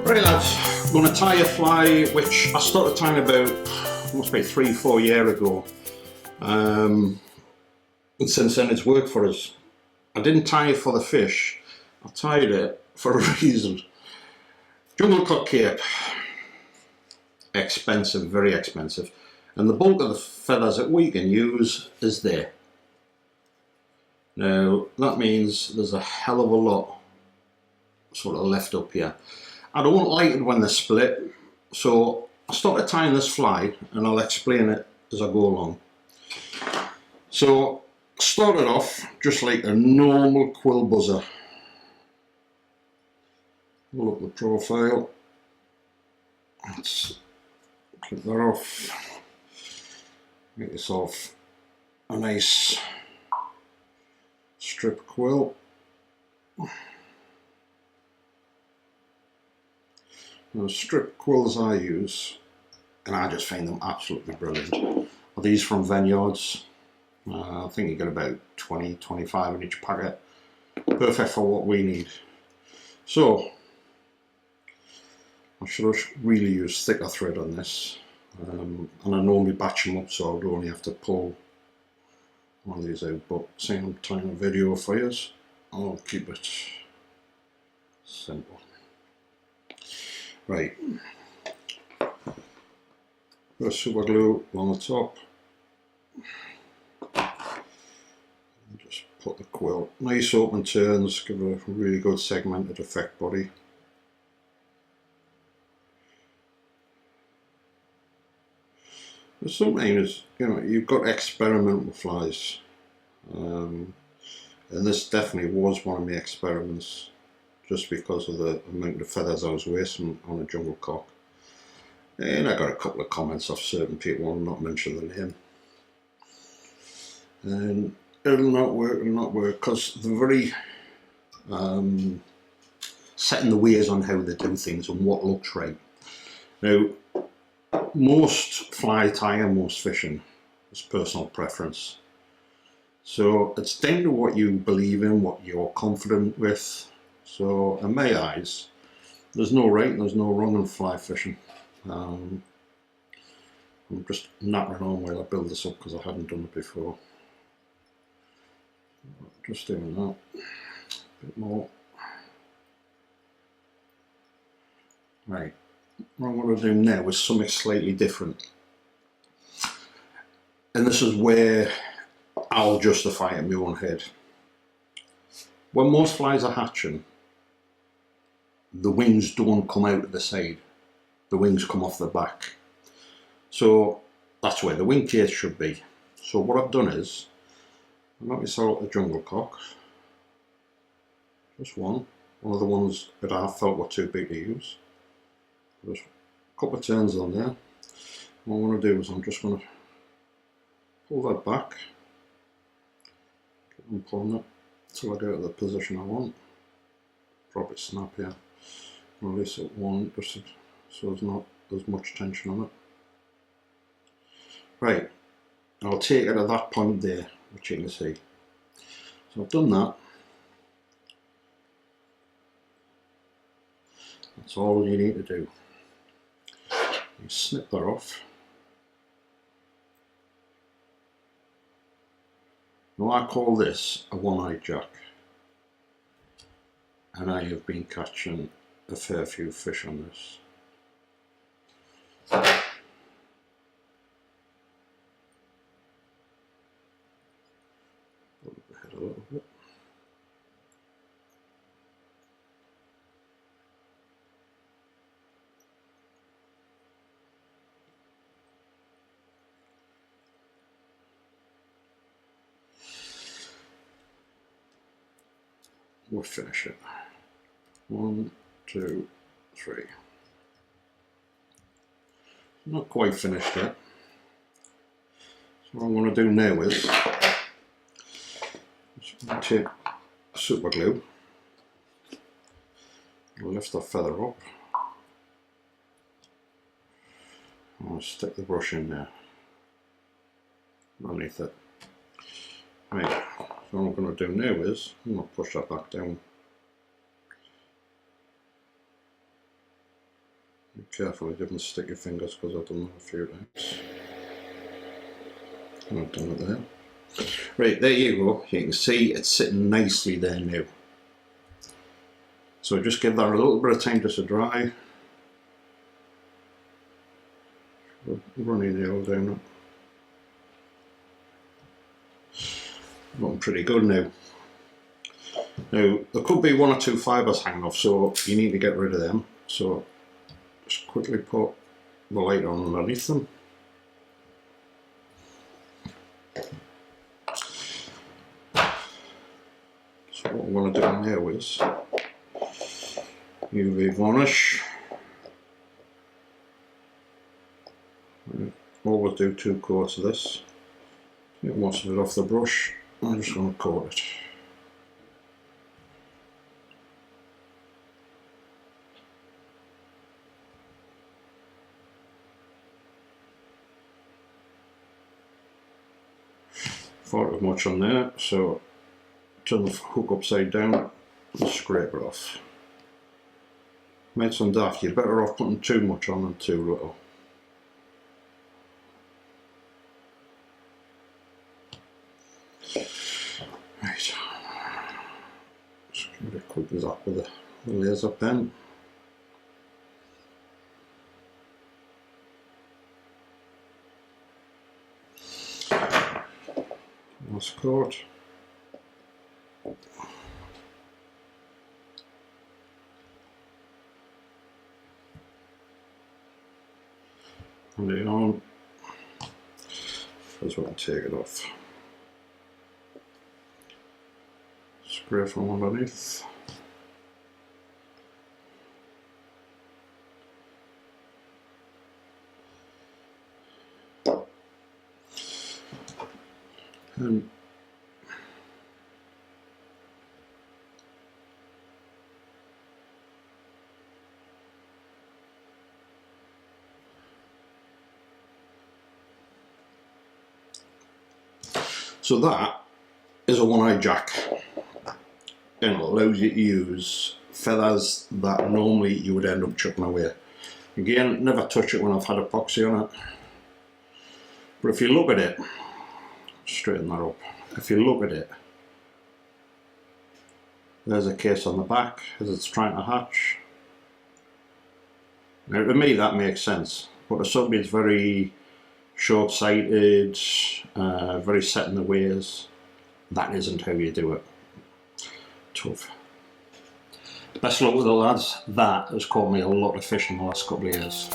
Right lads, I'm going to tie a fly which I started tying about, must be 3-4 years ago, and since then it's worked for us. I didn't tie it for the fish, I tied it for a reason. Jungle Cock cape, expensive, very expensive, and the bulk of the feathers that we can use is there. Now that means there's a hell of a lot sort of left up here. I don't like it when they're split, so I started tying this fly and I'll explain it as I go along. So I started off just like a normal quill buzzer. Pull up the profile, let's clip that off, make yourself a nice strip quill. The strip quills I use, and I just find them absolutely brilliant, are these from Vineyards. I think you get about 20-25 in each packet. Perfect for what we need. So I should really use thicker thread on this, and I normally batch them up so I would only have to pull one of these out, but seeing I'm tying a video for you, I'll keep it simple. Right, first super glue along the top, and just put the quill, nice open turns, give it a really good segmented effect body. But sometimes, you know, you've got to experiment with flies, and this definitely was one of my experiments, just because of the amount of feathers I was wasting on a jungle cock. And I got a couple of comments off certain people, I'll not mention the name. And it'll not work, because they're very set in the ways on how they do things and what looks right. Now, most fly tying, most fishing is personal preference. So it's down to what you believe in, what you're confident with. So in my eyes, there's no right and there's no wrong in fly fishing. I'm just nattering on while I build this up because I hadn't done it before. Just doing that, a bit more. Right, what I'm going to do now is something slightly different. And this is where I'll justify it in my own head. When most flies are hatching, the wings don't come out of the side, the wings come off the back. So that's where the wing case should be. So what I've done is, I got myself a jungle cock, just one of the ones that I felt were too big to use. Just a couple of turns on there. What I'm going to do is I'm just going to pull that back, keep on pulling it until I get to the position I want. Drop it snap here. Release it one, just so there's not as much tension on it. Right, I'll take it at that point there, which you can see. So I've done that. That's all you need to do. You snip that off. Now I call this a one-eyed jack, and I have been catching a fair few fish on this. Put the head a little bit. We'll finish it. 1, 2, 3. Not quite finished yet. So what I'm going to do now is just take super glue, lift the feather up, and I'll stick the brush in there underneath it. Right, so what I'm going to do now is I'm going to push that back down. Be careful you didn't stick your fingers, because I've done that a few times. And I've done it there. Right, there you go. You can see it's sitting nicely there now. So just give that a little bit of time just to dry. Running the oil down it. Looking pretty good now. Now there could be one or two fibres hanging off, so you need to get rid of them. So just quickly put the light on underneath them. So what I'm going to do now is UV varnish. Always do 2 coats of this. Get most of it off the brush. I'm just going to coat it. Far too much on there, so turn the hook upside down and scrape it off. Made some daft, you're better off putting too much on than too little. Right, just give it a quick zap with the laser pen. Last coat. And it on. As well, take it off. Spray from underneath. And so that is a one-eye jack, and it allows you to use feathers that normally you would end up chucking away. Again, never touch it when I've had epoxy on it, but if you look at it, straighten that up, if you look at it, there's a case on the back as it's trying to hatch. Now to me that makes sense, but to somebody it's very short-sighted, very set in the ways, that isn't how you do it. Tough. Best luck with it, lads. That has caught me a lot of fish in the last couple of years.